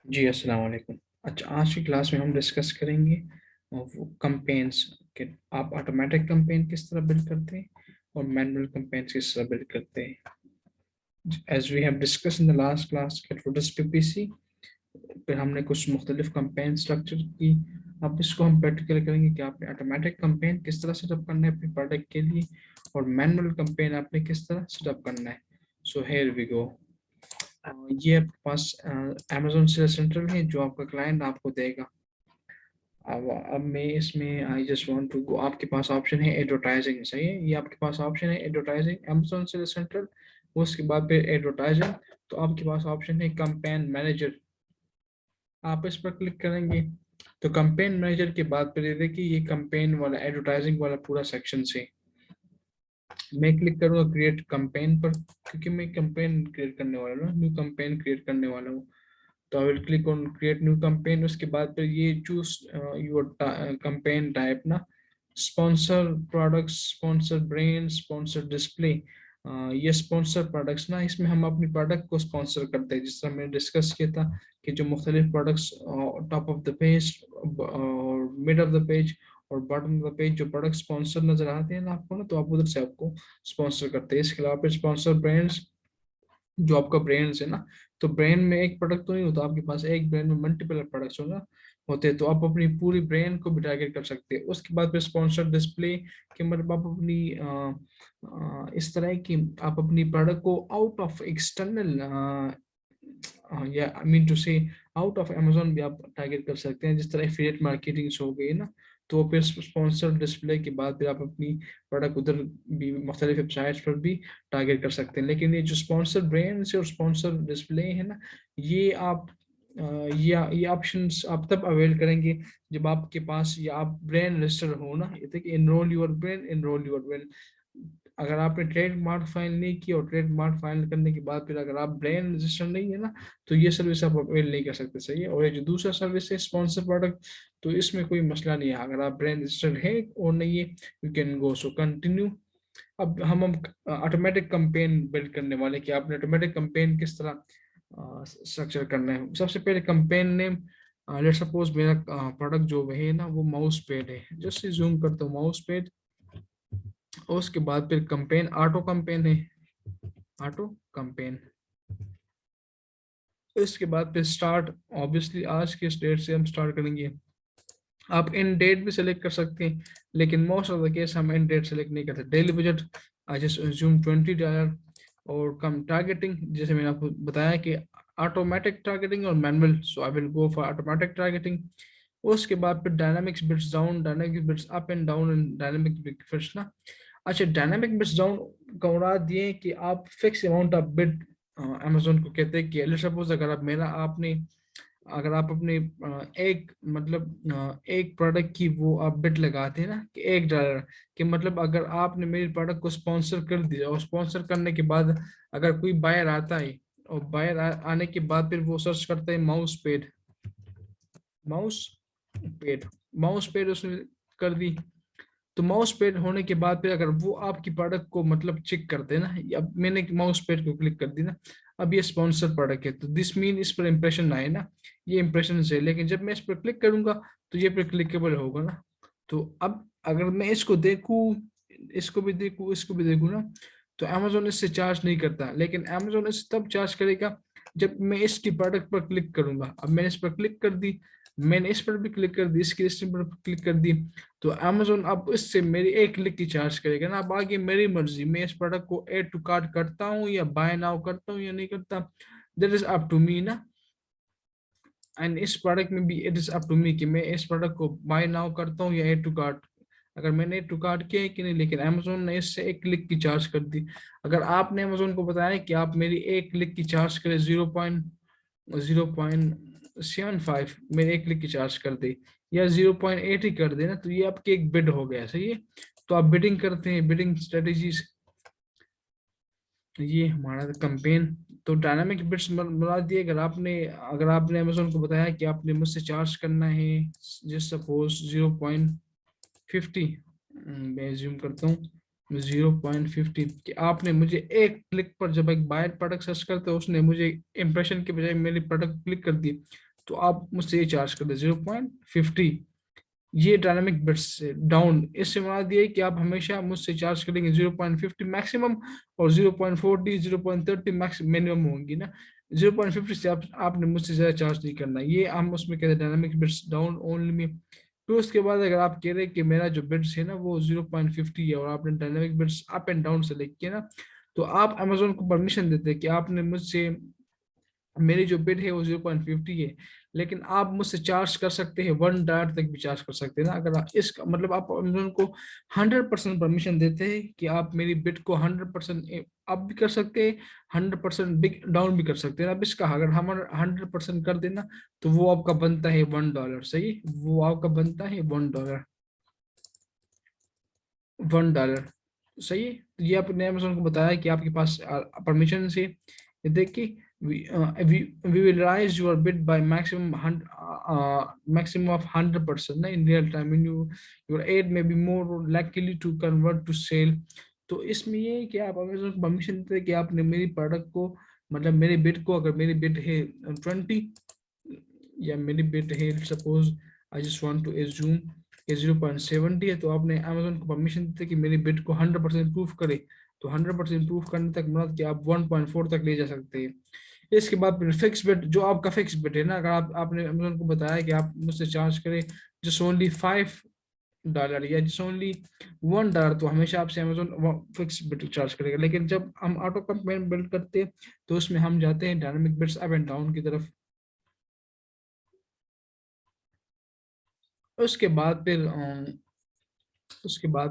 जी अस्सलाम वालेकुम। अच्छा, आज की क्लास में हम डिस्कस करेंगे वो कंपेन्स कि आप ऑटोमेटिक कंपेन किस तरह बिल्ड करते हैं और मैनुअल कंपेन्स किस तरह बिल्ड करते हैं। As we have discuss in the last class कि व्हाट इज पीपीसी, फिर हमने कुछ मुख्तलिफ कंपेन स्ट्रक्चर की। अब इसको हम प्रैक्टिकल करेंगे कि आपने ऑटोमेटिक कंपेन किस तरह सेटअप करना है अपने प्रोडक्ट के लिए और मैनुअल कंपेन आपने किस तरह सेटअप करना है। So here we go. ये आपके पास अमेजोन सेल सेंट्रल है जो आपका क्लाइंट आपको देगा। अब मैं इसमें I just want to go, आपके पास ऑप्शन है एडवर्टाइजिंग, सही है, ये आपके पास ऑप्शन है एडवर्टाइजिंग अमेजोन सेल सेंट्रल। उसके बाद फिर एडवर्टाइजिंग, तो आपके पास ऑप्शन है कैंपेन मैनेजर। आप इस पर क्लिक करेंगे तो कैंपेन मैनेजर के बाद फिर ये देखिए ये कैंपेन वाला एडवर्टाइजिंग वाला पूरा सेक्शन से मैं क्लिक करूंगा क्रिएट कैंपेन पर, क्योंकि मैं कैंपेन क्रिएट करने वाला हूँ, न्यू कैंपेन क्रिएट करने वाला हूँ। तो I will click on create new campaign. उसके बाद फिर ये चूज योर कैंपेन टाइप ना, sponsor products, sponsor brand, sponsor display. ये स्पॉन्सर प्रोडक्ट्स ना, इसमें हम अपनी प्रोडक्ट को स्पॉन्सर करते हैं, जिस तरह मैंने डिस्कस किया था कि जो मुख्तलिफ products top of the page और मिड ऑफ द पेज और बॉटम ऑफ द पेज जो प्रोडक्ट स्पॉन्सर नजर आते हैं ना आपको ना, तो आप उधर से आपको स्पॉन्सर करते हैं। इसके अलावा फिर स्पॉन्सर ब्रांड्स, जो आपका ब्रांड्स है ना, तो ब्रांड में एक प्रोडक्ट तो नहीं होता आपके पास, एक ब्रांड में मल्टीपल प्रोडक्ट्स होना होते हैं, तो आप अपनी पूरी ब्रांड को भी टारगेट कर सकते हैं। उसके बाद फिर स्पॉन्सर डिस्प्ले के मतलब आप अपनी इस तरह की आप अपनी प्रोडक्ट को आउट ऑफ एक्सटर्नल या आई मीन टू से आउट ऑफ अमेजोन भी आप टारगेट कर सकते हैं, जिस तरह एफिलिएट मार्केटिंग हो गई ना। तो फिर स्पॉन्सर डिस्प्ले के बाद फिर आप अपनी प्रोडक्ट उधर भी मुख्तलिफ वेबसाइट्स पर भी टारगेट कर सकते हैं। लेकिन ये जो स्पॉन्सर ब्रांड्स और स्पॉन्सर डिस्प्ले है ना, ये आप ये ऑप्शंस आप तब अवेल करेंगे जब आपके पास या आप ब्रांड रजिस्टर हो ना, ये देखिए enrol your brand, enrol your brand. अगर आपने ट्रेड मार्क फाइल नहीं की और ट्रेड मार्क फाइल करने के बाद फिर अगर आप ब्रांड रजिस्टर नहीं है ना, तो ये सर्विस आप अवेल नहीं कर सकते, सही है। और ये जो दूसरा सर्विस है स्पॉन्सर प्रोडक्ट, तो इसमें कोई मसला नहीं है, अगर आप ब्रांड रजिस्टर्ड है और नहीं है you can go. So continue. अब हम ऑटोमेटिक कंपेन बिल्ड करने वाले कि आपने ऑटोमेटिक कंपेन किस तरह स्ट्रक्चर करना है। सबसे पहले कंपेन नेम, लेट सपोज मेरा प्रोडक्ट जो है ना वो माउस पैड है, जस्ट जूम करता हूँ माउस पैड। और उसके बाद फिर कंपेन ऑटो कंपेन है, ऑटो कंपेन। इसके बाद फिर स्टार्ट, ऑब्वियसली आज के डेट से हम स्टार्ट करेंगे। आप इन डेट भी सेलेक्ट कर सकते हैं, लेकिन मोस्ट ऑफ द केस हम इन डेट सेलेक्ट नहीं करते। Daily budget I just assume $20। और कम टारगेटिंग, जैसे मैंने आपको बताया कि ऑटोमेटिक टारगेटिंग और manual, so I will go for automatic targeting. उसके बाद फिर dynamics bits down, dynamic bids up and down and dynamic bits ना। अच्छा, डायनामिक बिट्स डाउन का मुराद ये है कि आप fix amount of bit, Amazon को कहते हैं कि सपोज अगर आप मेरा आपने अगर आप अपने एक मतलब एक प्रोडक्ट की वो आप बिट लगाते हैं ना कि $1, कि मतलब अगर आपने मेरी प्रोडक्ट को स्पॉन्सर कर दिया और स्पॉन्सर करने के बाद अगर कोई बायर आता है और बायर आने के बाद फिर वो सर्च करता है mouse pad, mouse pad, mouse pad उसने कर दी। तो माउस पैड होने के बाद फिर अगर वो आपकी प्रोडक्ट को मतलब चेक करते हैं ना, अब मैंने माउस पैड को क्लिक कर दी ना, अब ये स्पॉन्सर प्रोडक्ट है तो दिस मीन इस पर इंप्रेशन आए ना, ये इंप्रेशन है। लेकिन जब मैं इस पर क्लिक करूंगा तो ये पर क्लिकेबल होगा ना। तो अब अगर मैं इसको देखूं, इसको भी देखूं, इसको भी देखूं ना, तो अमेजोन इससे चार्ज नहीं करता, लेकिन अमेजोन इससे तब चार्ज करेगा जब मैं इसकी प्रोडक्ट पर क्लिक करूंगा। अब मैंने इस पर क्लिक कर दी, मैंने इस पर भी क्लिक कर दी, इसकी लिस्टिंग पर क्लिक कर दी, तो अमेजोन अब इससे मेरी एक क्लिक की चार्ज करेगा ना। अब आगे मेरी मर्जी, मैं इस प्रोडक्ट को ऐड टू कार्ट करता हूँ या बाय नाउ करता हूँ या नहीं करता, that is up to me ना। एंड इस प्रोडक्ट में भी it is up to me कि मैं इस प्रोडक्ट को बाय नाउ करता हूँ या ऐड टू कार्ट, अगर मैंने ऐड टू कार्ट किया है कि नहीं। लेकिन अमेजोन ने इससे एक क्लिक की चार्ज कर दी। अगर आपने अमेजोन को बताया कि आप मेरी एक क्लिक की चार्ज करें 0.75, मेरे एक क्लिक की चार्ज कर दे या 0.8 ही कर देना, तो ये आपके एक बिड हो गया, सही है। तो आप बिडिंग करते हैं, बिडिंग स्ट्रेटेजीज, ये हमारा कैंपेन। तो डायनामिक बिट्स बना दिए। अगर आपने अमेजोन को बताया कि आपने मुझसे चार्ज करना है जस्ट सपोज 0.50, मैं ज्यूम करता हूँ 0.50, कि आपने मुझे एक क्लिक पर जब एक बायर प्रोडक्ट सर्च करते उसने मुझे इंप्रेशन के बजाय मेरी प्रोडक्ट क्लिक कर दी, तो आप मुझसे ये चार्ज कर दे 0.50। ये डायनामिक बिट्स से डाउन, इससे मुराद ये है कि आप हमेशा मुझसे चार्ज करेंगे 0.50 मैक्सिमम, और 0.40 0.30 मैक्स मिनिमम होंगी ना। 0.50 से आपने मुझसे ज़्यादा चार्ज नहीं करना, ये हम उसमें कहते हैं डायनामिक बिट्स डाउन ओनली में। फिर उसके बाद अगर आप कह रहे हैं कि मेरा जो बिट्स है ना वो 0.50 है, और आपने dynamic bids up and down select किया ना, तो आप अमेजोन को परमिशन देते हैं कि आपने मुझसे, मेरी जो बिड है वो 0.50 है, लेकिन आप मुझसे चार्ज कर सकते हैं $1 तक भी चार्ज कर सकते हैं ना। अगर आप इसका मतलब आप अमेजोन को 100% परमिशन देते हैं कि आप मेरी बिड को 100% अप भी कर सकते हैं, 100% बिग डाउन भी कर सकते हैं। अब इसका अगर हम 100% कर देना, तो वो आपका बनता है $1, सही, वो आपका बनता है $1, $1, सही है। तो ये आपने अमेजोन को बताया कि आपके पास परमिशन से, ये देखिए, we will raise your bid by maximum of 100% ना in real time, when your ad may be more likely to convert to sale। तो इसमें ये है कि आप अमेजोन को परमिशन देते हैं कि आपने मेरी प्रोडक्ट को, मतलब मेरी बिड को, अगर मेरी बिड है 20, या मेरी बिड है suppose, I just want to assume ये 0.70 है, तो आपने अमेजोन को परमिशन देते कि मेरी बिड को 100% प्रूफ करे। तो 100% प्रूफ करने तक मतलब कि आप 1.4 तक ले जा सकते हैं। इसके बाद फिर फिक्स बिड, जो आपका फिक्स बिड है ना, अगर आपने अमेजोन को बताया कि आप मुझसे चार्ज करें जस्ट ओनली $5 या जस्ट ओनली $1, तो हमेशा आपसे अमेजोन फिक्स बिड चार्ज करेगा। लेकिन जब हम ऑटो कंपेन बिल्ड करते हैं, तो उसमें हम जाते हैं dynamic bids up and down की तरफ। उसके बाद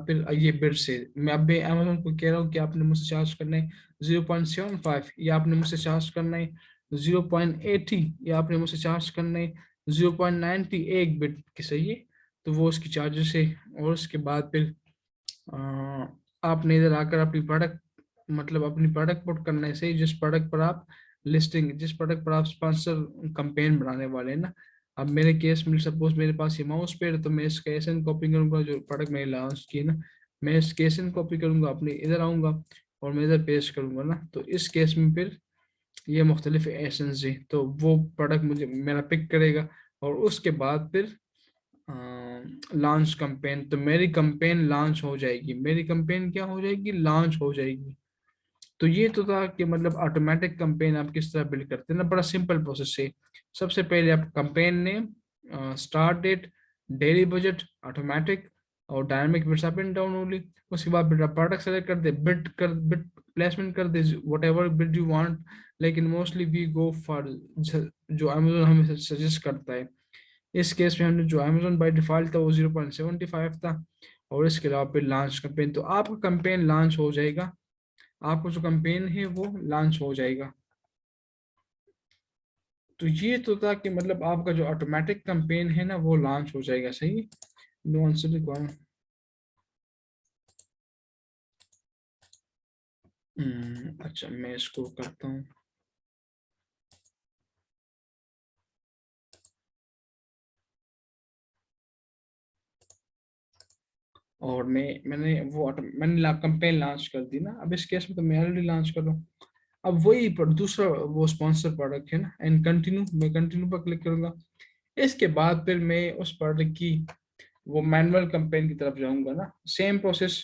फिर ये बिड से मैं अब अमेजोन को कह रहा हूँ कि आपने मुझसे चार्ज करना है 0.75, या आपने मुझसे चार्ज करना है 0.80, या आपने मुझसे चार्ज करना है 0.90, एक बिट की, सही है। तो वो उसकी चार्जेस है। और उसके बाद फिर अ, आपने इधर आकर अपनी प्रोडक्ट, मतलब अपनी प्रोडक्ट पुट करना है, सही, जिस प्रोडक्ट पर आप लिस्टिंग, जिस प्रोडक्ट पर आप स्पॉन्सर कंपेन बनाने वाले हैं ना। अब मेरे केस में सपोज मेरे पास ये माउस पैड है, तो मैं इसका एसन कॉपी करूंगा, जो प्रोडक्ट मैंने लॉन्च किया ना, मैं इसके एसन कॉपी करूंगा, अपने इधर आऊंगा और मैं इधर पेस्ट करूंगा ना। तो इस केस में फिर ये मुख्तलिफ एसेंस है, तो वो प्रोडक्ट मुझे मेरा पिक करेगा। और उसके बाद फिर लॉन्च कंपेन, तो मेरी कंपेन लॉन्च हो जाएगी, मेरी कंपेन क्या हो जाएगी, लॉन्च हो जाएगी। तो ये तो था कि मतलब ऑटोमेटिक कंपेन आप किस तरह बिल्ड करते हैं ना, बड़ा सिंपल प्रोसेस है। सबसे पहले आप campaign name, start date, daily budget, automatic और dynamic bids up and down only. उसके बाद बिट प्रोडक्ट सेलेक्ट कर दे, बिट प्लेसमेंट कर दे, whatever bid you want. लेकिन मोस्टली वी गो फॉर जो अमेजोन हमें सजेस्ट करता है। इस केस में हमने जो अमेजोन बाय डिफॉल्ट था वो 0.75 था। और इसके अलावा फिर लॉन्च कंपेन, तो आपका कंपेन लॉन्च हो जाएगा, आपका जो कंपेन है वो लॉन्च हो जाएगा। तो ये तो था कि मतलब आपका जो ऑटोमेटिक कंपेन है ना वो लॉन्च हो जाएगा, सही। No answer required. अच्छा, मैं इसको करता हूँ। और मैंने कंपेन लॉन्च कर दी ना। अब इस केस में तो मैं ऑलरेडी लॉन्च कर रहा हूँ। अब वही दूसरा वो स्पॉन्सर प्रोडक्ट है ना, एंड कंटिन्यू, मैं कंटिन्यू पर क्लिक करूंगा। इसके बाद फिर मैं उस प्रोडक्ट की वो मैनुअल कंपेन की तरफ जाऊंगा ना, सेम प्रोसेस।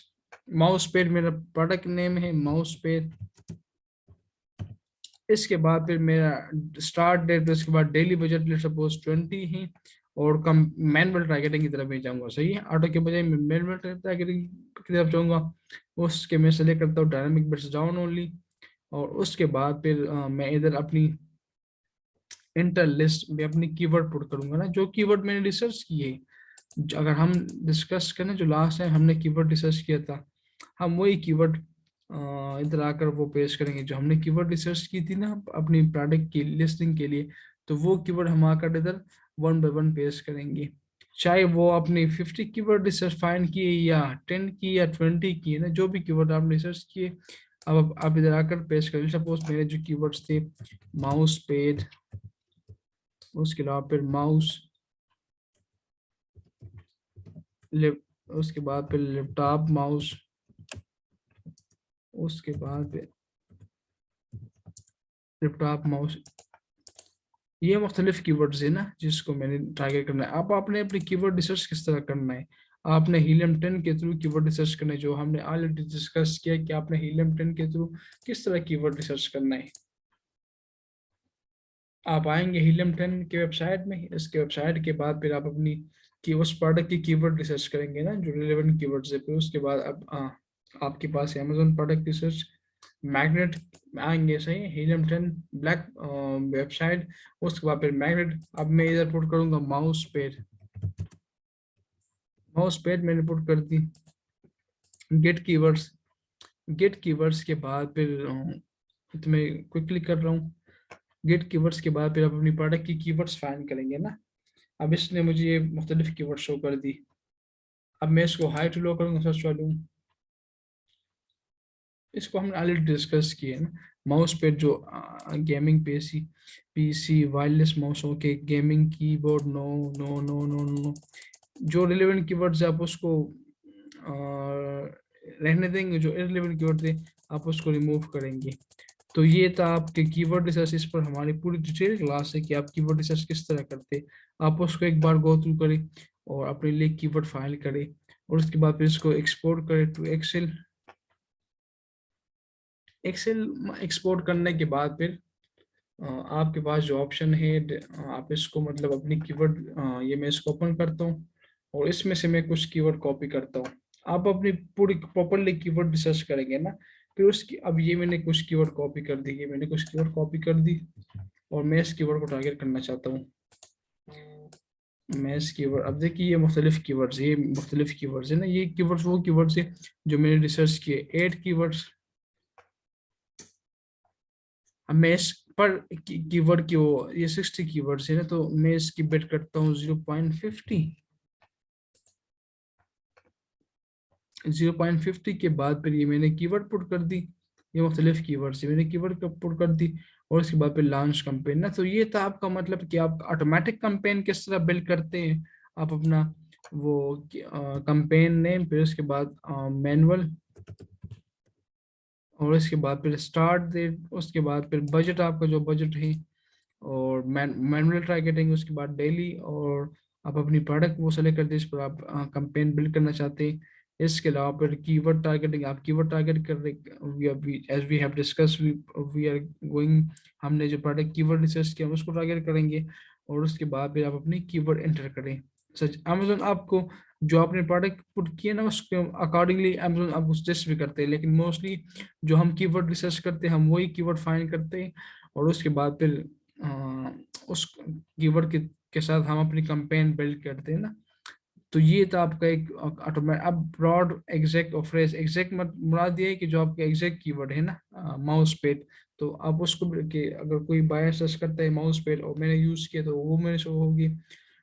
माउस पेड, मेरा प्रोडक्ट नेम है माउस पेड। इसके बाद फिर मेरा स्टार्ट डेट, उसके बाद डेली बजट लेट सपोज 20 है। और कम मैनुअल टारगेटिंग की तरफ मैं जाऊंगा, सही है, ऑटो के बजाय मैं मैनुअल टारगेटिंग की तरफ जाऊंगा। उसके मैं सेलेक्ट करता हूँ डायनामिक बिट्स डाउन ओनली। और उसके बाद फिर मैं इधर अपनी इंटर लिस्ट में अपनी कीवर्ड पुट करूंगा ना, जो कीवर्ड मैंने रिसर्च की है। अगर हम डिस्कस करें, जो लास्ट टाइम हमने कीवर्ड रिसर्च किया था, हम वही कीवर्ड इधर आकर वो पेश करेंगे जो हमने कीवर्ड रिसर्च की थी ना अपनी प्रोडक्ट की लिस्टिंग के लिए। तो वो कीवर्ड हम आकर इधर वन बाय वन पेश करेंगे, चाहे वो अपनी 50 कीवर्ड रिसर्च फाइंड की है, या 10 की, या 20 की है ना, जो भी कीवर्ड आपने रिसर्च किए। अब आप इधर आकर पेश करें, सपोज मेरे जो कीवर्ड्स थे माउस पेड, उसके अलावा फिर माउस लिप, उसके बाद फिर लैपटॉप माउस, उसके बाद लैपटॉप माउस, ये मुख्तलिफ कीवर्ड्स है ना जिसको मैंने टारगेट करना है। अब आपने अपनी कीवर्ड रिसर्च किस तरह करना है, आपने हीलियम 10 के थ्रू कीवर्ड रिसर्च करना है, जो हमने ऑलरेडी डिस्कस किया कि आपने हीलियम 10 के थ्रू किस तरह कीवर्ड रिसर्च करना है। आप आएंगे हीलियम 10 के वेबसाइट में, इसके वेबसाइट के बाद फिर आप अपनी कि उस प्रोडक्ट की कीवर्ड रिसर्च करेंगे ना जो रिलेवेंट कीवर्ड्स है, फिर उसके बाद अब आपके पास अमेजोन प्रोडक्ट रिसर्च मैग्नेट आएंगे, सही हीलियम 10 ब्लैक वेबसाइट, उसके बाद फिर मैग्नेट। अब मैं इधर पुट करूंगा माउस पैड, माउस पैड मैंने पुट कर दी। गेट कीवर्ड्स, गेट कीवर्ड्स के बाद फिर तो मैं क्विकली कर रहा हूँ। गेट कीवर्ड्स के बाद फिर आप अपनी प्रोडक्ट की कीवर्ड्स फाइंड करेंगे ना। अब इसने मुझे ये मुख्तलिफ कीवर्ड शो कर दी। अब मैं इसको हाई टू लो करूँगा, सर्च वालूँ, इसको हमने ऑलरेडी डिस्कस किए ना। माउस पे जो gaming PC, PC wireless mouse, okay, gaming keyboard, no no no no no. जो रिलेवेंट कीवर्ड्स है आप उसको रहने देंगे, जो इररिलेवेंट कीवर्ड थे आप उसको रिमूव करेंगे। तो ये था आपके कीवर्ड रिसर्च। इस पर हमारी पूरी डिटेल क्लास है कि आप कीवर्ड रिसर्च किस तरह करते हैं। आप उसको एक बार गो थ्रू करें और अपने लिए कीवर्ड फाइल करें, और उसके बाद फिर इसको एक्सपोर्ट करें टू एक्सेल। एक्सेल एक्सपोर्ट करने के बाद फिर आपके पास जो ऑप्शन है आप इसको मतलब अपनी कीवर्ड, ये मैं इसको ओपन करता हूँ और इसमें से मैं कुछ कीवर्ड कॉपी करता हूँ। आप अपनी पूरी प्रॉपरली कीवर्ड रिसर्च करेंगे ना, फिर उसकी अब ये मैंने कुछ कीवर्ड कॉपी कर दी, ये मैंने कुछ कीवर्ड कॉपी कर दी और मैं इस कीवर्ड को टारगेट करना चाहता हूँ। मैं इस कीवर्ड, अब देखिए ये मुख्तलिफ कीवर्ड्स, ये मुख्तलिफ कीवर्ड्स है ना, ये कीवर्ड्स वो कीवर्ड्स है जो मैंने रिसर्च किए, 8 कीवर्ड्स। अब मैं इस पर कीवर्ड की वो ये 60 कीवर्ड्स है ना, तो मैं इसकी बेट करता हूँ 0.50। 0.50 के बाद फिर ये मैंने कीवर्ड पुट कर दी, ये मुख्तलिफ कीवर्ड्स मैंने कीवर्ड पुट कर दी, और उसके बाद फिर लॉन्च कैंपेन ना। तो ये था आपका मतलब कि आप ऑटोमेटिक कैंपेन किस तरह बिल्ड करते हैं। आप अपना वो कैंपेन नेम, फिर उसके बाद मैनुअल, और उसके बाद फिर स्टार्ट डेट, उसके बाद फिर बजट, आपका जो बजट है, और मैनुअल टारगेटिंग, उसके बाद डेली, और आप अपनी प्रोडक्ट वो सेलेक्ट करते हैं इस पर आप कैंपेन बिल्ड करना चाहते हैं। इसके अलावा फिर कीवर्ड टारगेटिंग, आप कीवर्ड टारगेट कर रहे, as we have discuss, we are going, हमने जो प्रोडक्ट कीवर्ड रिसर्च किया हम उसको टारगेट करेंगे, और उसके बाद फिर आप अपनी कीवर्ड एंटर करें। सच अमेजोन आपको जो आपने प्रोडक्ट पुट किए ना उसके अकॉर्डिंगली अमेजोन आपको सजेस्ट भी करते हैं, लेकिन मोस्टली जो हम कीवर्ड रिसर्च करते हैं हम वही कीवर्ड फाइंड करते हैं, और उसके बाद फिर उस कीवर्ड के साथ हम अपनी कैंपेन बिल्ड करते हैं ना। तो ये था आपका एक ऑटोमेटिक। अब ब्रॉड एग्जैक्ट और फ्रेश, एग्जैक्ट मत मुराद ये है कि जो आपका एग्जैक्ट कीवर्ड है ना माउस पेड, तो आप उसको कि अगर कोई बायर सर्च करता है माउस पेड और मैंने यूज किया तो वो मेरे शो होगी।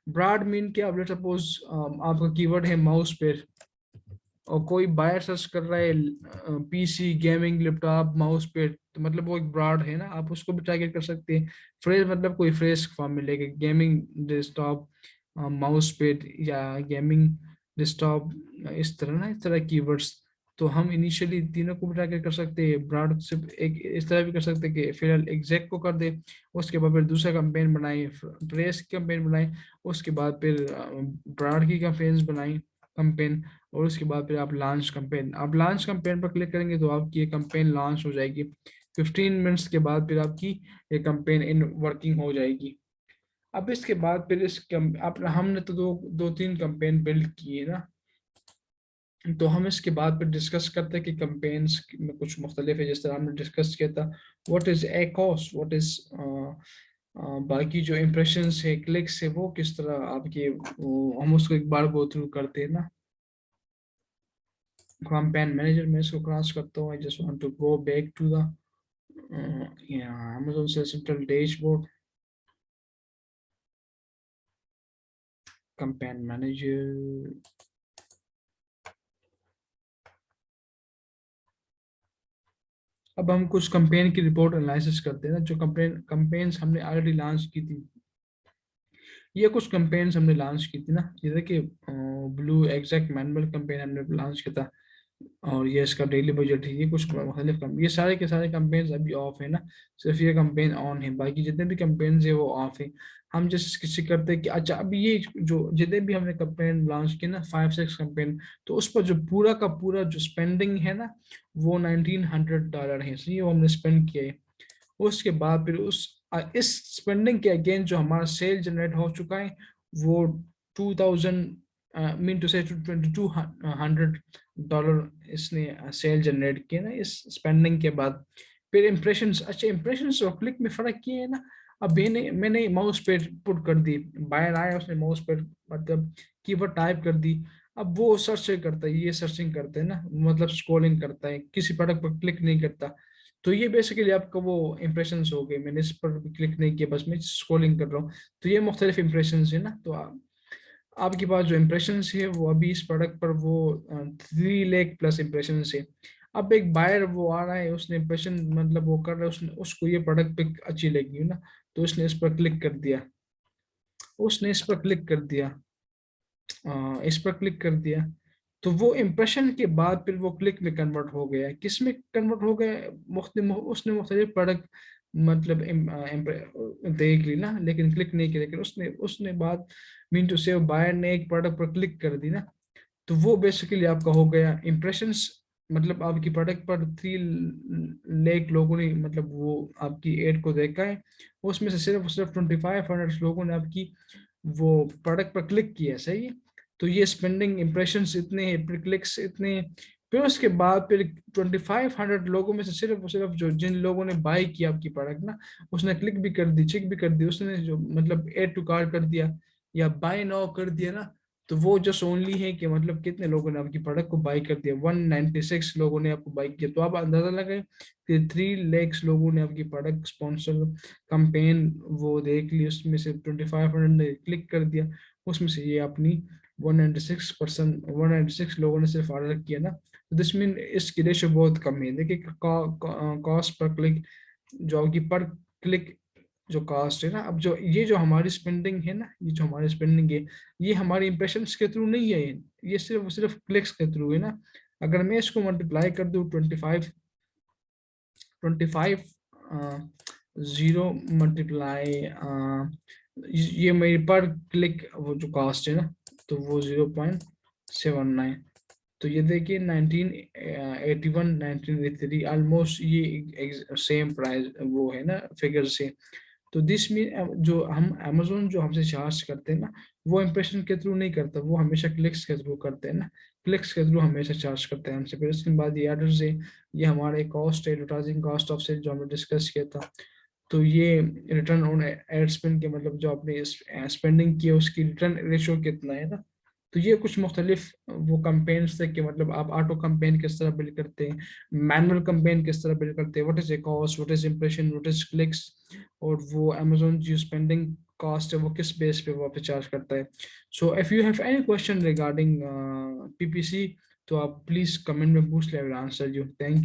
ब्रॉड मीन क्या, अब सपोज आपका कीवर्ड है माउस पेड और कोई बायर सर्च कर रहा है PC gaming laptop mouse paid, तो मतलब वो एक ब्रॉड है ना, आप उसको भी टारगेट कर सकते हैं। फ्रेश मतलब कोई फ्रेश फॉर्म मिलेगा, गेमिंग डेस्कटॉप माउस पेड या गेमिंग डेस्कटॉप, इस तरह ना, इस तरह कीवर्ड्स। तो हम इनिशियली तीनों को भी टारगेट कर सकते हैं। ब्रॉड सिर्फ एक इस तरह भी कर सकते हैं कि फिलहाल एग्जैक्ट को कर दे, उसके बाद फिर दूसरा कैंपेन बनाए, फ्रेश की कैंपेन बनाए, उसके बाद फिर ब्रॉड की कैंपेन्स बनाई कैंपेन, और उसके बाद फिर आप लॉन्च कैंपेन, आप लॉन्च कैंपेन पर क्लिक करेंगे तो आपकी ये कैंपेन लॉन्च हो जाएगी। 15 मिनट्स के बाद फिर आपकी ये कैंपेन इन वर्किंग हो जाएगी। अब इसके बाद फिर आप हमने तो दो तीन कैंपेन बिल्ड किए ना, तो हम इसके बाद फिर डिस्कस करते हैं कि कैंपेन्स में कुछ मुख्तलिफ है, जिस तरह हमने डिस्कस किया था what is ACoS, what is बाकी जो इम्प्रेशंस है, क्लिक्स है, वो किस तरह आपके हम उसको एक बार गो थ्रू करते हैं ना। campaign manager में इसको क्रॉस करता हूँ। I just want to go back to the Amazon से central dashboard, campaign manager। अब हम कुछ कैंपेन की रिपोर्ट एनालिसिस करते हैं ना, जो कैंपेन्स हमने ऑलरेडी लॉन्च की थी। ये कुछ कैंपेन्स हमने लॉन्च की थी ना, ये देखिए ब्लू एग्जैक्ट मैनुअल कैंपेन हमने लॉन्च किया था। और ये इसका डेली बजट है, ये कुछ मुख्तलिफ कम, ये सारे के सारे कैंपेन्स अभी ऑफ है ना, सिर्फ ये कैंपेन ऑन है, बाकी जितने भी कैंपेन्स है वो ऑफ है। हम जैसे किसी करते हैं कि अच्छा अभी ये जो जितने भी हमने कैंपेन लॉन्च किए ना 5-6 कैंपेन, तो उस पर जो पूरा का पूरा जो स्पेंडिंग है ना वो $1900 है, इसलिए वो हमने स्पेंड किया है। उसके बाद फिर इस स्पेंडिंग के अगेन जो हमारा सेल जनरेट हो चुका है वो 2000 मीन टू से $2200 इसने सेल जनरेट किया ना इस स्पेंडिंग के बाद। फिर इम्प्रेशंस, अच्छा इम्प्रेशंस और क्लिक में फर्क किए है ना। अब मैंने मैंने माउस पे पुट कर दी, बायर आया उसने माउस पे मतलब कीवर्ड टाइप कर दी, अब वो सर्च करता है, ये सर्चिंग करते हैं ना, मतलब स्क्रॉलिंग करता है, किसी प्रोडक्ट पर क्लिक नहीं करता। तो ये बेसिकली आपका वो इम्प्रेशंस हो गए, मैंने इस पर क्लिक नहीं किया, बस मैं स्क्रॉलिंग कर रहा हूँ। तो ये मुख्तलिफ इम्प्रेशंस है ना। तो आपके पास जो इम्प्रेशंस है वो अभी इस प्रोडक्ट पर वो 3 लाख प्लस इम्प्रेशंस है। अब एक बायर वो आ रहा है, उसने इम्प्रेशन मतलब वो कर रहा है, उसने उसको ये प्रोडक्ट पे अच्छी लगी ना, तो उसने इस पर क्लिक कर दिया, उसने इस पर क्लिक कर दिया, इस पर क्लिक कर दिया। तो वो इम्प्रेशन के बाद फिर वो क्लिक में कन्वर्ट हो गया, किस में कन्वर्ट हो गया, उसने मुख्तलिफ प्रोडक्ट मतलब देख ली ना, लेकिन क्लिक नहीं किया, लेकिन उसने उसने बात मीन टू से बायर ने एक प्रोडक्ट पर क्लिक कर दी ना, तो वो बेसिकली आपका हो गया इम्प्रेशंस। मतलब आपकी प्रोडक्ट पर 3 लाख लोगों ने मतलब वो आपकी एड को देखा है, उसमें से सिर्फ सिर्फ 2500 लोगों ने आपकी वो प्रोडक्ट पर क्लिक किया, सही है। तो ये स्पेंडिंग इम्प्रेशंस इतने हैं, फिर क्लिक्स इतने हैं। फिर उसके बाद फिर 2500 लोगों में से सिर्फ जो जिन लोगों ने बाय किया आपकी प्रोडक्ट ना, उसने क्लिक भी कर दी, चेक भी कर दी, उसने जो मतलब एड टू कार्ट कर दिया या बाय नाउ कर दिया ना, तो वो जस्ट ओनली है कि मतलब कितने लोगों ने आपकी प्रोडक्ट को बाई कर दिया, 196 लोगों ने आपको बाई किया। तो आप अंदाजा लगाए कि 3 लाख लोगों ने आपकी प्रोडक्ट स्पॉन्सर कंपेन वो देख ली, उसमें से 2500 ने क्लिक कर दिया, उसमें से ये अपनी 196 लोगों ने सिर्फ ऑर्डर किया ना। तो दिस मीन इसकी रेशो बहुत कम है। देखिए कॉस्ट पर क्लिक जो आपकी पर क्लिक जो कास्ट है ना, अब जो ये जो हमारी स्पेंडिंग है ना, ये जो हमारी स्पेंडिंग है ये हमारी इंप्रेशंस के थ्रू नहीं है, ये सिर्फ सिर्फ क्लिक्स के थ्रू है ना। अगर मैं इसको मल्टीप्लाई कर दूं 25 जीरो मल्टीप्लाई ये मेरी पर क्लिक वो जो कास्ट है ना, तो वो 0.79। तो ये देखिए 1981 1983 ऑलमोस्ट ये सेम प्राइस वो है ना, फिगर से। तो दिस मीन जो हम अमेजोन जो हमसे चार्ज करते हैं ना, वो इम्प्रेशन के थ्रू नहीं करता, वो हमेशा क्लिक्स के थ्रू करते हैं ना, क्लिक्स के थ्रू हमेशा चार्ज करते हैं हमसे। फिर उसके बाद ये एडर्स है, ये हमारे कॉस्ट है, एडवर्टाइजिंग कॉस्ट ऑफ सेल जो हमने डिस्कस किया था। तो ये रिटर्न ऑन एड स्पेंड के मतलब जो आपने स्पेंडिंग की है उसकी रिटर्न रेशो कितना है ना। तो ये कुछ मुख्तलिफ वो कंपेन्स थे कि मतलब आप ऑटो कंपेन किस तरह बिल्ड करते हैं, मैनुअल कंपेन किस तरह बिल्ड करते हैं, what is a cost, what is impression, what is clicks, और वो अमेजोन जो स्पेंडिंग कॉस्ट है वो किस बेस पे वो पे चार्ज करता है। So if you have any question regarding PPC, तो आप प्लीज कमेंट में पूछ ले, आंसर यू। थैंक